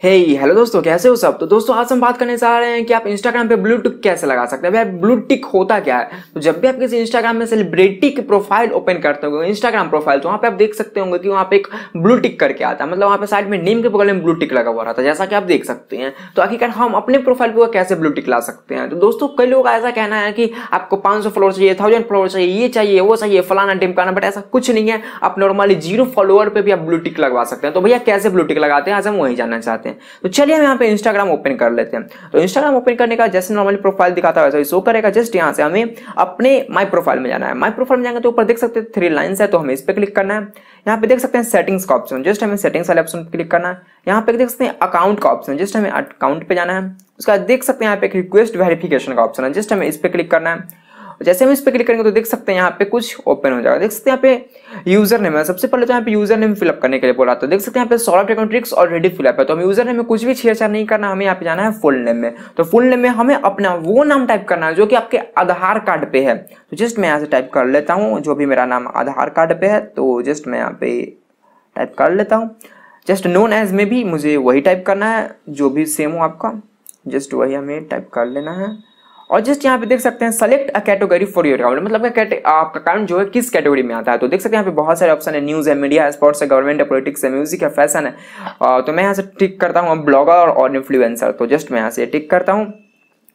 Hello दोस्तों, कैसे हो सब। तो दोस्तों आज हम बात करने जा रहे हैं कि आप इंस्टाग्राम पे ब्लूटिक कैसे लगा सकते हैं। भाई ब्लूटिक होता क्या है। तो जब भी आप किसी इंस्टाग्राम में सेलिब्रिटी की प्रोफाइल ओपन करते हो इंस्टाग्राम प्रोफाइल, तो वहाँ पे आप देख सकते होंगे कि वहाँ पे एक ब्लूटिक करके आता है। मतलब वहाँ पे साइड में नेम के बगल में ब्लूटिक लगा हुआ रहता है, जैसा कि आप देख सकते हैं। तो आखिरकार हम अपने प्रोफाइल पे कैसे ब्लूटिक ला सकते हैं। तो दोस्तों कई लोग ऐसा कहना है कि आपको 500 फॉलोअर चाहिए, 1000 फॉलोअर चाहिए, ये चाहिए वो चाहिए, फलाना टिमकाना, बट ऐसा कुछ नहीं है। आप नॉर्मली 0 फॉलोअर पे भी आप ब्लूटिक लगवा सकते हैं। तो भैया कैसे ब्लूटिक लगाते हैं, आज हम वही जानना चाहते हैं। तो चलिए हम यहाँ पे इंस्टाग्राम ओपन कर लेते हैं। तो इंस्टाग्राम ओपन करने का जैसे नॉर्मली प्रोफाइल दिखाता है वैसा ही शो करेगा। जस्ट यहाँ से हमें अपने माई प्रोफाइल में जाना है। माई प्रोफाइल में जाएंगे तो ऊपर देख सकते हैं 3 लाइन्स है, तो हमें इस पे क्लिक करना है। यहाँ पे देख सकते हैं सेटिंग्स का ऑप्शन, जस्ट हमें सेटिंग्स वाले ऑप्शन पे क्लिक करना है। यहाँ पे देख सकते हैं अकाउंट का ऑप्शन, जस्ट हमें अकाउंट पे जाना है। उसके बाद देख सकते हैं यहाँ पे एक रिक्वेस्ट वेरिफिकेशन का ऑप्शन है, जस्ट हमें इस पे क्लिक करना है। जैसे हम इस पे क्लिक करेंगे तो देख सकते हैं यहाँ पे कुछ ओपन हो जाएगा। देख सकते हैं यहाँ पे यूजर नेम है। सबसे पहले तो यहाँ पे यूजर नेम फिलअप करने के लिए बोला, तो देख सकते हैं यहाँ पे solve account tricks already fill up है। तो हम यूजर नेम में कुछ भी छेड़छाड़ नहीं करना, हमें यहाँ पे जाना है फुल नेम में। तो फुल नेम में हमें अपना वो नाम टाइप करना है जो कि आपके आधार कार्ड पे है। तो जस्ट मैं यहाँ से टाइप कर लेता हूँ जो भी मेरा नाम आधार कार्ड पे है। तो जस्ट मैं यहाँ पे टाइप कर लेता हूँ। जस्ट नोन एज में भी मुझे वही टाइप करना है जो भी सेम हो आपका, जस्ट वही हमें टाइप कर लेना है। और जस्ट यहाँ पे देख सकते हैं select a category for your account, मतलब आपका अकाउंट जो है किस कैटेगरी में आता है। तो देख सकते हैं यहाँ पे बहुत सारे ऑप्शन है, न्यूज़ है, मीडिया है, स्पोर्ट्स है, गवर्नमेंट है, पॉलिटिक्स है, म्यूजिक है, फैशन है। तो मैं यहाँ से टिक करता हूँ ब्लॉगर और इन्फ्लुएंसर। तो जस्ट मैं यहाँ से टिक करता हूँ।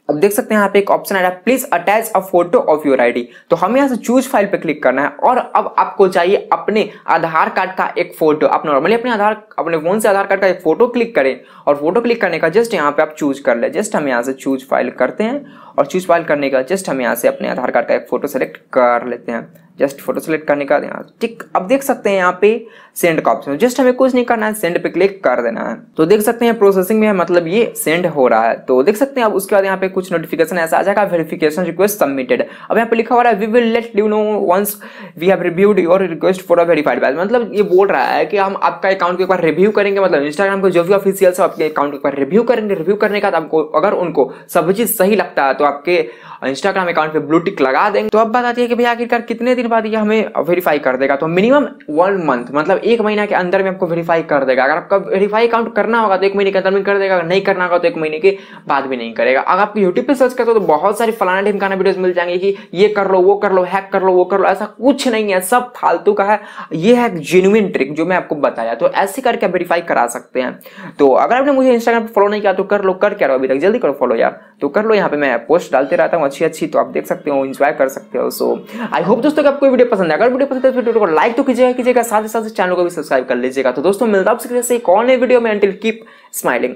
अब देख सकते हैं यहाँ पे एक ऑप्शन आ रहा है please attach a photo of your ID. तो हमें यहाँ से चूज फाइल पे क्लिक करना है और अब आपको चाहिए अपने आधार कार्ड का एक फोटो। आप नॉर्मली अपने फोन से आधार कार्ड का एक फोटो क्लिक करें और फोटो क्लिक करने का जस्ट यहाँ पे आप चूज कर ले। जस्ट हम यहाँ से चूज फाइल करते हैं और चूज फाइल करने का जस्ट हम यहाँ से अपने आधार कार्ड का एक फोटो सेलेक्ट कर लेते हैं। जस्ट फोटो सेलेक्ट करने का यहाँ ठीक। अब देख सकते हैं यहाँ पे सेंड का ऑप्शन, जस्ट हमें कुछ नहीं करना है, सेंड पे क्लिक कर देना है। तो देख सकते हैं प्रोसेसिंग में है, मतलब ये सेंड हो रहा है। तो देख सकते हैं अब उसके बाद यहाँ पे कुछ नोटिफिकेशन ऐसा आ जाएगा, वेरिफिकेशन रिक्वेस्ट सबमिटेड। अब यहाँ पे लिखा हो रहा है we will let you know once we have reviewed your request for a verified badge. मतलब ये बोल रहा है कि हम आपका अकाउंट को एक बार रिव्यू करेंगे, मतलब इंस्टाग्राम को जो भी ऑफिशियल से आपके अकाउंट को एक बार रिव्यू करेंगे। रिव्यू करने का आपको अगर उनको सब चीज सही लगता है तो आपके इंस्टाग्राम अकाउंट पे ब्लूटिक लगा देंगे। तो अब बात आती है कि भैया आखिरकार कितने दिन बाद ये हमें वेरीफाई कर देगा। तो मिनिमम 1 मंथ, मतलब 1 महीना के अंदर में आपको वेरीफाई कर देगा। अगर आपका वेरीफाई अकाउंट करना होगा तो 1 महीने के अंदर में कर देगा, अगर नहीं करना होगा तो 1 महीने के बाद भी नहीं करेगा। अगर आप यूट्यूब पे सर्च करते हो तो बहुत सारी फलाना ढिमकाना वीडियोस मिल जाएंगे कि ये कर लो, वो कर लो, हैक कर लो, वो कर लो। ऐसा कुछ नहीं है, सब फालतू का है। ये है जेन्युइन ट्रिक जो मैं आपको बताया। तो ऐसे करके आप वेरीफाई करा सकते हैं। तो अगर आपने मुझे इंस्टाग्राम पे फॉलो नहीं किया तो कर लो, कर क्या रहो अभी तक, जल्दी करो फॉलो यार। तो कर लो, यहाँ पे मैं पोस्ट डालते रहता हूँ अच्छी, तो आप देख सकते हो, एंजॉय कर सकते हो। सो आई होप दोस्तों कि आपको वीडियो पसंद है। अगर वीडियो पसंद है तो वीडियो को लाइक तो कीजिएगा, साथ ही साथ चैनल को भी सब्सक्राइब कर लीजिएगा। तो दोस्तों मिलता है आपसे एक और नई वीडियो में। Until keep smiling.